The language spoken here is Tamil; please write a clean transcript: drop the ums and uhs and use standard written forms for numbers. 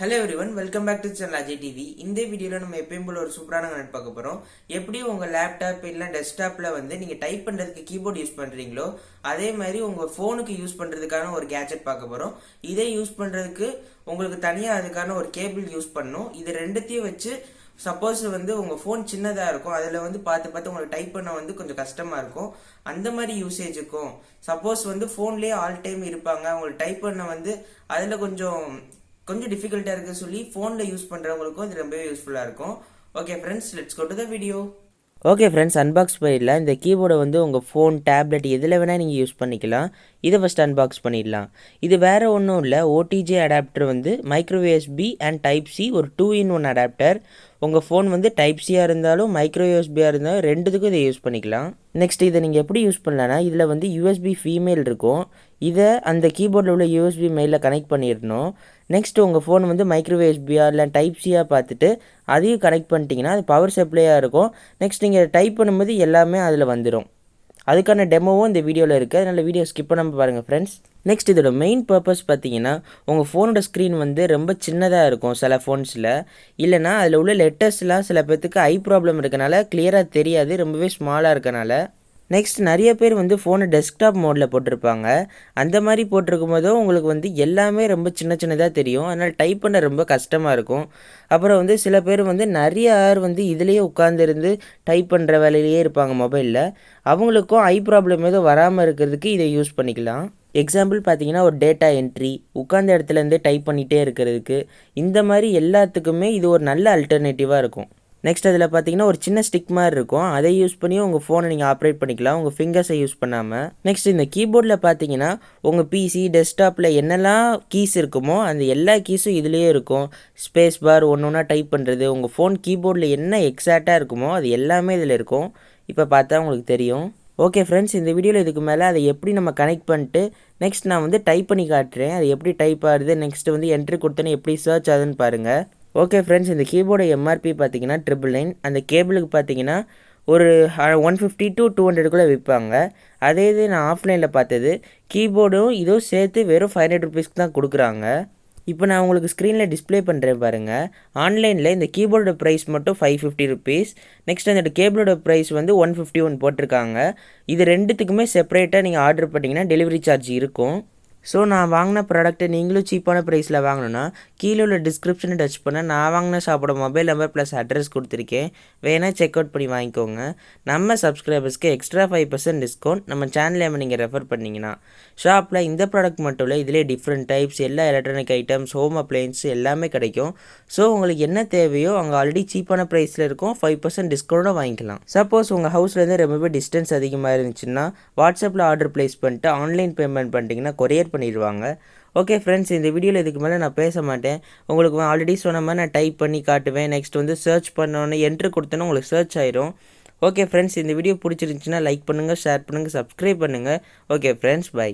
Hello everyone, welcome back to channel Ajay TV. இந்த வீடியோல நம்ம எப்பவும் போல ஒரு சூப்பரான கனெக்ட் பார்க்க போறோம். எப்படி உங்க லேப்டாப் இல்ல டெஸ்க்டாப்ல வந்து நீங்க டைப் பண்றதுக்கு கீபோர்ட் யூஸ் பண்றீங்களோ அதே மாதிரி உங்க போனுக்கு யூஸ் பண்றதுக்கான ஒரு கேட்ஜெட் பார்க்க போறோம். இதை யூஸ் பண்றதுக்கு உங்களுக்கு தனியா அதுக்கான ஒரு கேபிள் யூஸ் பண்ணனும். இது ரெண்டுத்தையும் வச்சு சப்போஸ் வந்து உங்க போன் சின்னதா இருக்கும், அதுல வந்து பார்த்து உங்களுக்கு டைப் பண்ண வந்து கொஞ்சம் கஷ்டமா இருக்கும். அந்த மாதிரி யூசேஜுக்கும் சப்போஸ் வந்து போன்லயே ஆல் டைம் இருப்பாங்க, உங்களுக்கு டைப் பண்ண வந்து அதுல கொஞ்சம் டிஃபிகல்ட்டா இருக்கு சொல்லி போன்ல யூஸ் பண்றவங்களுக்கும் இது ரொம்பவே யூஸ்ஃபுல்லா இருக்கும். Okay friends, let's go to the video. Okay friends, unbox பண்ணிடலாம். இந்த கீபோர்டை வந்து உங்கள் ஃபோன், டேப்லெட் எதில் வேணால் நீங்கள் யூஸ் பண்ணிக்கலாம். இதை ஃபஸ்ட் அன்பாக்ஸ் பண்ணிடலாம். இது வேறு ஒன்றும் இல்லை, ஓடிஜே அடாப்டர் வந்து micro USB and type C, ஒரு 2-in-1 அடாப்டர். உங்கள் ஃபோன் வந்து டைப் சியாக இருந்தாலும் மைக்ரோ யூஎஸ்பியாக இருந்தாலும் ரெண்டுத்துக்கும் இதை யூஸ் பண்ணிக்கலாம். நெக்ஸ்ட் இதை நீங்கள் எப்படி யூஸ் பண்ணலான்னா, இதில் வந்து யூஎஸ்பி ஃபீமேல் இருக்கும். இதை அந்த கீபோர்டில் உள்ள யூஎஸ்பி மெயிலில் கனெக்ட் பண்ணிடணும். நெக்ஸ்ட் உங்கள் ஃபோன் வந்து மைக்ரோ யூஎஸ்பியாக இல்லை டைப் சியாக பார்த்துட்டு அதையும் கனெக்ட் பண்ணிட்டீங்கன்னா அது பவர் சப்ளையாக இருக்கும். நெக்ஸ்ட் நீங்கள் டைப் பண்ணும்போது எல்லாமே அதில் வந்துடும். அதுக்கான டெமோவும் இந்த வீடியோவில் இருக்குது, அதனால் வீடியோ ஸ்கிப் பண்ணாமல் பாருங்கள் ஃப்ரெண்ட்ஸ். நெக்ஸ்ட் இதோட மெயின் பர்பஸ் பார்த்தீங்கன்னா, உங்கள் ஃபோனோட ஸ்க்ரீன் வந்து ரொம்ப சின்னதாக இருக்கும் சில ஃபோன்ஸில். இல்லைனா அதில் உள்ள லெட்டர்ஸ்லாம் சில பேர்த்துக்கு ஐ ப்ராப்ளம் இருக்கனால கிளியராக தெரியாது, ரொம்பவே ஸ்மாலாக இருக்கனால. நெக்ஸ்ட் நிறைய பேர் வந்து ஃபோனை டெஸ்க்டாப் மோடில் போட்டிருப்பாங்க. அந்த மாதிரி போட்டிருக்கும் போதும் உங்களுக்கு வந்து எல்லாமே ரொம்ப சின்னதாக தெரியும், அதனால் டைப் பண்ண ரொம்ப கஷ்டமாக இருக்கும். அப்புறம் வந்து சில பேர் வந்து நிறைய ஹவர் வந்து இதிலேயே உட்காந்துருந்து டைப் பண்ணுற வேலையிலேயே இருப்பாங்க மொபைலில். அவங்களுக்கும் ஐ ப்ராப்ளம் எதுவும் வராமல் இருக்கிறதுக்கு இதை யூஸ் பண்ணிக்கலாம். எக்ஸாம்பிள் பார்த்தீங்கன்னா, ஒரு டேட்டா என்ட்ரி, உட்காந்த இடத்துலேருந்தே டைப் பண்ணிகிட்டே இருக்கிறதுக்கு, இந்த மாதிரி எல்லாத்துக்குமே இது ஒரு நல்ல அல்டர்னேட்டிவாக இருக்கும். நெக்ஸ்ட் அதில் பார்த்தீங்கன்னா ஒரு சின்ன ஸ்டிக் மாதிரி இருக்கும், அதை யூஸ் பண்ணி உங்கள் ஃபோனை நீங்கள் ஆப்ரேட் பண்ணிக்கலாம், உங்கள் ஃபிங்கர்ஸை யூஸ் பண்ணாமல். நெக்ஸ்ட் இந்த கீபோர்டில் பார்த்தீங்கன்னா உங்கள் பிசி, டெஸ்க்டாப்பில் என்னெல்லாம் கீஸ் இருக்குமோ அந்த எல்லா கீஸும் இதுலேயே இருக்கும். ஸ்பேஸ் பார், ஒன்று ஒன்றா டைப் பண்ணுறது, உங்கள் ஃபோன் கீபோர்டில் என்ன எக்ஸாக்டாக இருக்குமோ அது எல்லாமே இதில் இருக்கும். இப்போ பார்த்தா உங்களுக்கு தெரியும். ஓகே ஃப்ரெண்ட்ஸ், இந்த வீடியோவில் இதுக்கு மேலே அதை எப்படி நம்ம கனெக்ட் பண்ணிட்டு நெக்ஸ்ட் நான் வந்து டைப் பண்ணி காட்டுறேன். அது எப்படி டைப் ஆகுது, நெக்ஸ்ட் வந்து என்ட்ரி கொடுத்தோன்னே எப்படி சர்ச் ஆகுதுன்னு பாருங்கள். ஓகே ஃப்ரெண்ட்ஸ், இந்த கீபோர்டு எம்ஆர்பி பார்த்தீங்கன்னா 999. அந்த கேபிளுக்கு பார்த்தீங்கன்னா ஒரு 150 to 200 விற்பாங்க. அதே இது நான் ஆஃப்லைனில் பார்த்தது, கீபோர்டும் இதுவும் சேர்த்து வெறும் 500 rupeesக்கு தான் கொடுக்குறாங்க. இப்போ நான் உங்களுக்கு ஸ்க்ரீனில் டிஸ்பிளே பண்ணுறேன் பாருங்கள். ஆன்லைனில் இந்த கீபோர்டோட ப்ரைஸ் மட்டும் 550 rupees. நெக்ஸ்ட் அந்த கேபிளோட ப்ரைஸ் வந்து 151 போட்டிருக்காங்க. இது ரெண்டுத்துக்குமே செப்பரேட்டாக நீங்கள் ஆர்டர் பண்ணிங்கன்னா டெலிவரி சார்ஜ் இருக்கும். ஸோ நான் வாங்கின ப்ராடக்ட்டை நீங்களும் சீப்பான ப்ரைஸில் வாங்கணுன்னா கீழே உள்ள டிஸ்கிரிப்ஷனை டச் பண்ண நான் வாங்கின ஷாப்போட மொபைல் நம்பர் ப்ளஸ் அட்ரஸ் கொடுத்துருக்கேன், வேணால் செக் அவுட் பண்ணி வாங்கிக்கோங்க. நம்ம சப்ஸ்கிரைபர்ஸ்க்கு எக்ஸ்ட்ரா 5% டிஸ்கவுண்ட் நம்ம சேனலில் நீங்கள் ரெஃபர் பண்ணிங்கன்னா. ஷாப்பில் இந்த ப்ராடக்ட் மட்டும் இல்லை, இதிலே டிஃப்ரெண்ட் டைப்ஸ் எல்லா எலக்ட்ரானிக் ஐட்டம்ஸ், ஹோம் அப்ளையன்ஸ் எல்லாமே கிடைக்கும். ஸோ உங்களுக்கு என்ன தேவையோ அங்கே ஆல்ரெடி சீப்பான ப்ரைஸில் இருக்கும், 5% டிஸ்கவுண்ட்டாக வாங்கிக்கலாம். சப்போஸ் உங்கள் ஹவுஸ்லேருந்து ரொம்பவே டிஸ்டன்ஸ் அதிகமாக இருந்துச்சுன்னா வாட்ஸ்அப்பில் ஆர்டர் ப்ளேஸ் பண்ணிட்டு ஆன்லைன் பேமெண்ட் பண்ணிட்டீங்கன்னா கொரியர் பண்ணிடுவாங்க. ஓகே ஃப்ரெண்ட்ஸ், இந்த வீடியோவில் இதுக்கு மேலே நான் பேச மாட்டேன். உங்களுக்கு ஆல்ரெடி சொன்ன மாதிரி நான் டைப் பண்ணி காட்டுவேன். நெக்ஸ்ட் வந்து சர்ச் பண்ணோன்னே என்ட்ரு கொடுத்தோன்னா உங்களுக்கு சர்ச் ஆயிரும். ஓகே ஃப்ரெண்ட்ஸ், இந்த வீடியோ பிடிச்சிருந்துச்சுன்னா லைக் பண்ணுங்கள், ஷேர் பண்ணுங்கள், சப்ஸ்கிரைப் பண்ணுங்கள். Okay friends, by.